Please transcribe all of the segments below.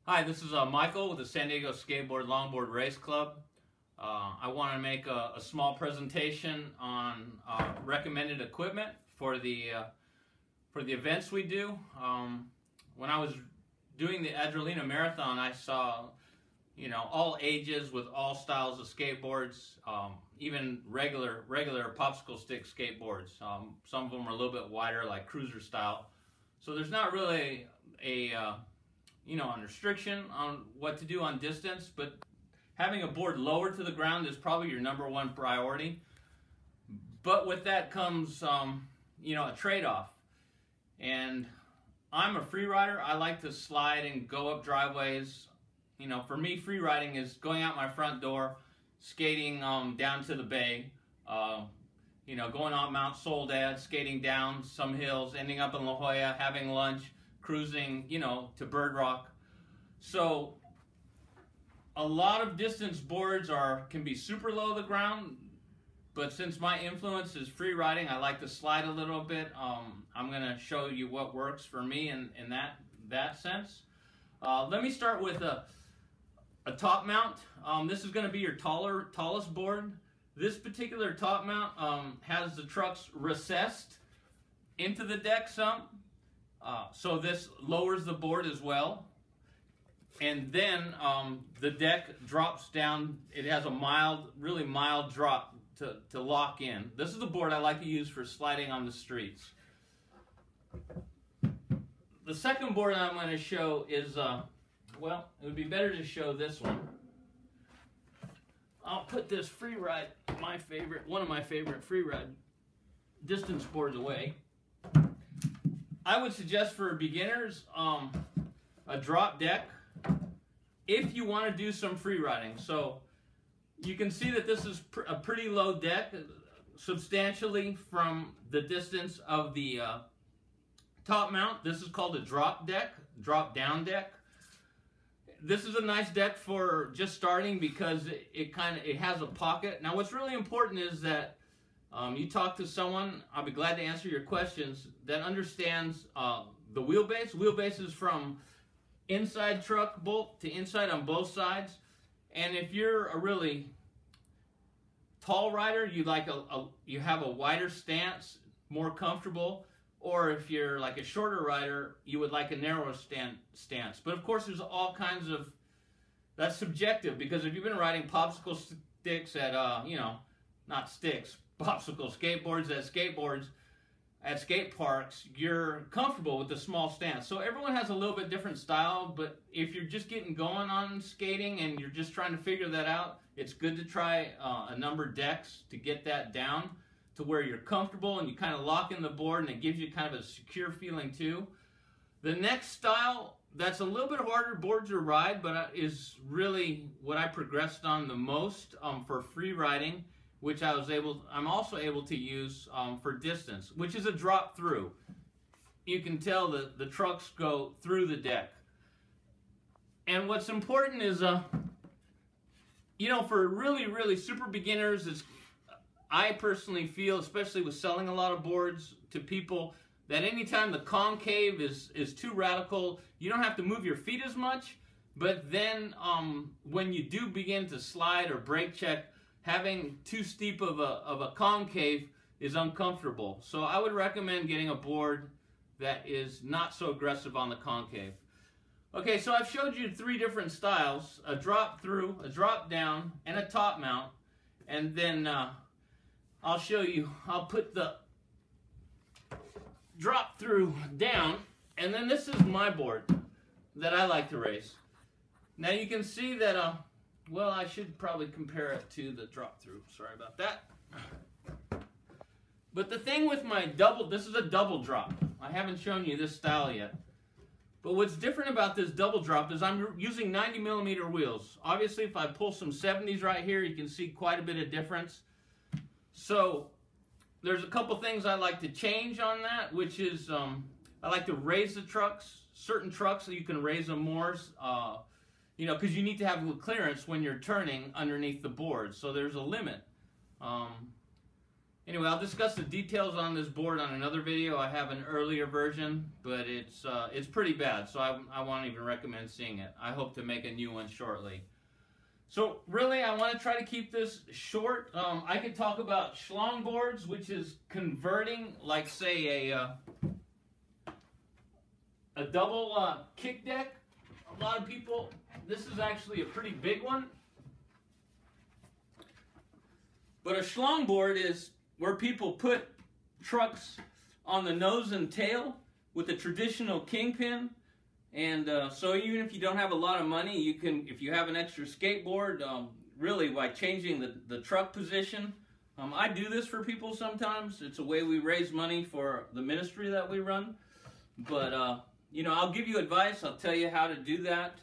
Hi, this is Michael with the San Diego Skateboard Longboard Race Club. I want to make a small presentation on recommended equipment for the events we do. When I was doing the Adrenalina Marathon, I saw, all ages with all styles of skateboards, even regular popsicle stick skateboards. Some of them are a little bit wider, like cruiser style. So there's not really a restriction on what to do on distance, but having a board lower to the ground is probably your #1 priority. But with that comes, a trade-off. And I'm a free rider. I like to slide and go up driveways. For me, free riding is going out my front door, skating down to the bay, going on Mount Soledad, skating down some hills, ending up in La Jolla, having lunch, cruising, to Bird Rock. So a lot of distance boards can be super low to the ground, but since my influence is free riding, I like to slide a little bit. I'm going to show you what works for me in that sense. Let me start with a top mount. This is going to be your tallest board. This particular top mount has the trucks recessed into the deck some. So this lowers the board as well. And then the deck drops down. It has a really mild drop to lock in. This is the board I like to use for sliding on the streets. The second board I'm going to show is, well, it would be better to show this one. I'll put this Freeride, one of my favorite Freeride distance boards away. I would suggest for beginners a drop deck if you want to do some free riding. So you can see that this is a pretty low deck, substantially from the distance of the top mount. This is called a drop down deck. This is a nice deck for just starting because it has a pocket. Now what's really important is that you talk to someone, I'll be glad to answer your questions, that understands the wheelbase. Wheelbase is from inside truck bolt to inside on both sides. And if you're a really tall rider, you have a wider stance, more comfortable. Or if you're like a shorter rider, you would like a narrower stance. But of course, there's all kinds of, that's subjective, because if you've been riding popsicle sticks at, not sticks, popsicle skateboards at skate parks, you're comfortable with the small stance. So everyone has a little bit different style, but if you're just getting going on skating and you're just trying to figure that out, it's good to try a number of decks to get that down to where you're comfortable and you kind of lock in the board, and it gives you kind of a secure feeling too. The next style that's a little bit harder board to ride, but is really what I progressed on the most for free riding, which I'm also able to use for distance, which is a drop-through. You can tell that the trucks go through the deck. And what's important is, for really super beginners, I personally feel, especially with selling a lot of boards to people, that anytime the concave is too radical, you don't have to move your feet as much, but then when you do begin to slide or brake check, having too steep of a concave is uncomfortable. So I would recommend getting a board that is not so aggressive on the concave. Okay, so I've showed you 3 different styles: a drop through, a drop down, and a top mount. And then I'll show you, I'll put the drop through down, and then this is my board that I like to race. Now you can see that, well, I should probably compare it to the drop-through. Sorry about that. But the thing with my this is a double drop. I haven't shown you this style yet. But what's different about this double drop is I'm using 90mm wheels. Obviously, if I pull some 70s right here, you can see quite a bit of difference. So there's a couple things I like to change on that, which is I like to raise the trucks. Certain trucks, you can raise them more. Because you need to have clearance when you're turning underneath the board. So there's a limit. Anyway, I'll discuss the details on this board on another video. I have an earlier version, but it's pretty bad, so I won't even recommend seeing it. I hope to make a new one shortly. So really, I want to try to keep this short. I could talk about Longboards, which is converting, like say a double kick deck. A lot of people, this is actually a pretty big one. But a Longboard is where people put trucks on the nose and tail with a traditional kingpin. And so even if you don't have a lot of money, you can, if you have an extra skateboard, really by changing the truck position. I do this for people sometimes. It's a way we raise money for the ministry that we run. But, you know, I'll give you advice. I'll tell you how to do that.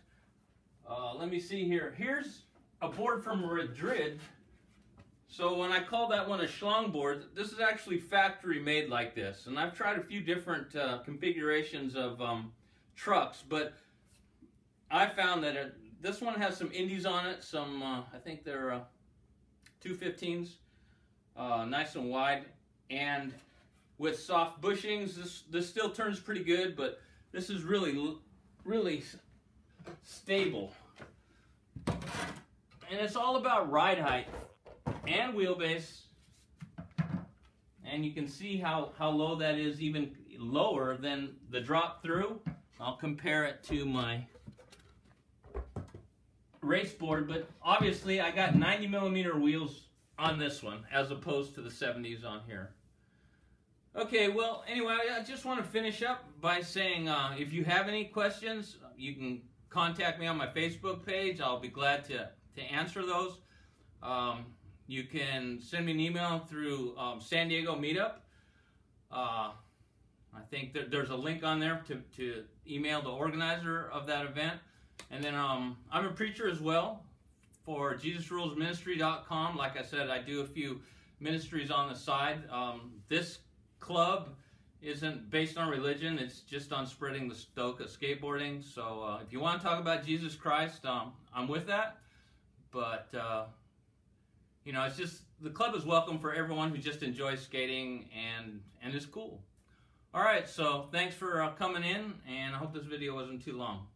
Let me see here. Here's a board from Madrid. So when I call that one a Longboard, this is actually factory made like this. And I've tried a few different configurations of trucks, but I found that this one has some indies on it. Some, I think they're 215s, nice and wide. And with soft bushings, this still turns pretty good, but this is really, really stable. And it's all about ride height and wheelbase, and you can see how low that is, even lower than the Drop-thru. I'll compare it to my race board, but obviously I got 90mm wheels on this one as opposed to the 70s on here. Okay, well, anyway, I just want to finish up by saying if you have any questions, you can contact me on my Facebook page. I'll be glad to answer those. You can send me an email through San Diego Meetup. I think there's a link on there to email the organizer of that event. And then I'm a preacher as well for JesusRulesMinistry.com. Like I said, I do a few ministries on the side. This club isn't based on religion. It's just on spreading the stoke of skateboarding. So if you want to talk about Jesus Christ, I'm with that. But you know, it's just, the club is welcome for everyone who just enjoys skating and is cool. All right, so thanks for coming in, and I hope this video wasn't too long.